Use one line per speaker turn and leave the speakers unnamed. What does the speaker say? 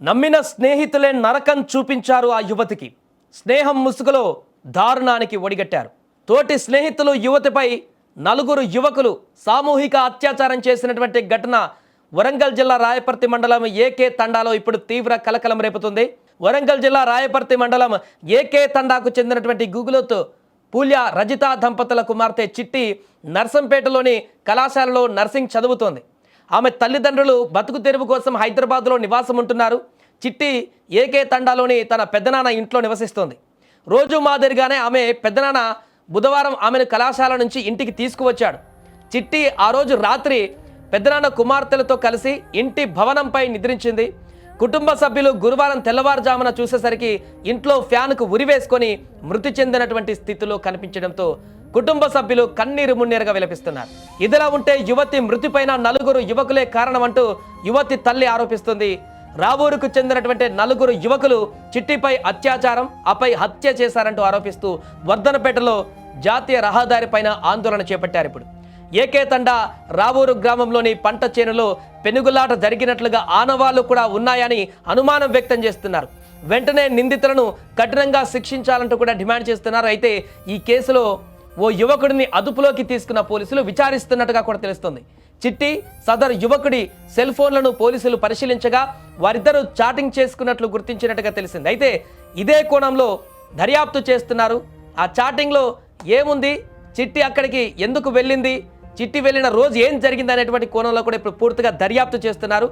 నమ్మిన స్నేహితులే నరకం చూపించారు ఆ యువతికి. స్నేహం ముసుగులో దారుణానికి ఒడిగట్టారు. తోటి స్నేహితులు యువతిపై 4 యువకులు సామూహిక అత్యాచారం చేసినటువంటి ఘటన వరంగల్ జిల్లా రాయపర్తి మండలం ఏకే తండాలో ఇప్పుడు తీవ్ర కలకలం రేపుతుంది. వరంగల్ జిల్లా రాయపర్తి మండలం ఏకే తండాకు చెందినటువంటి గుగులోత్ పూల్య రజిత దంపతుల కుమార్తె చిట్టి నర్సంపేటలోని కళాశాలలో నర్సింగ్ చదువుతోంది. ఆమె తల్లిదండ్రులు బతుకు తెరువు కోసం హైదరాబాద్లో నివాసం ఉంటున్నారు. చిట్టి ఏకే తండాలోని తన పెద్దనాన్న ఇంట్లో నివసిస్తోంది. రోజు మాదిరిగానే ఆమె పెద్దనాన్న బుధవారం ఆమెను కళాశాల నుంచి ఇంటికి తీసుకువచ్చాడు. చిట్టి ఆ రోజు రాత్రి పెద్దనాన్న కుమార్తెలతో కలిసి ఇంటి భవనంపై నిద్రించింది. కుటుంబ సభ్యులు గురువారం తెల్లవారుజామున చూసేసరికి ఇంట్లో ఫ్యాన్కు ఉరివేసుకొని మృతి చెందినటువంటి స్థితిలో కనిపించడంతో కుటుంబ సభ్యులు కన్నీరు మున్నీరుగా విలపిస్తున్నారు. ఇదిలా ఉంటే యువతి మృతిపైన 4 యువకులే కారణమంటూ యువతి తల్లి ఆరోపిస్తుంది. రావూరుకు చెందినటువంటి 4 యువకులు చిట్టిపై అత్యాచారం ఆపై హత్య చేశారంటూ ఆరోపిస్తూ వర్ధనపేటలో జాతీయ రహదారిపైన ఆందోళన చేపట్టారు. ఇప్పుడు ఏకే తండా రావూరు గ్రామంలోని పంట చేనులో పెనుగులాట జరిగినట్లుగా ఆనవాళ్లు కూడా ఉన్నాయని అనుమానం వ్యక్తం చేస్తున్నారు. వెంటనే నిందితులను కఠినంగా శిక్షించాలంటూ కూడా డిమాండ్ చేస్తున్నారు. అయితే ఈ కేసులో ఓ యువకుడిని అదుపులోకి తీసుకున్న పోలీసులు విచారిస్తున్నట్టుగా కూడా తెలుస్తుంది. చిట్టి సదరు యువకుడి సెల్ ఫోన్లను పోలీసులు పరిశీలించగా వారిద్దరూ చాటింగ్ చేసుకున్నట్లు గుర్తించినట్టుగా తెలిసింది. అయితే ఇదే కోణంలో దర్యాప్తు చేస్తున్నారు. ఆ చాటింగ్లో ఏముంది, చిట్టి అక్కడికి ఎందుకు వెళ్ళింది, చిట్టి వెళ్ళిన రోజు ఏం జరిగింది అనేటువంటి కోణంలో కూడా ఇప్పుడు పూర్తిగా దర్యాప్తు చేస్తున్నారు.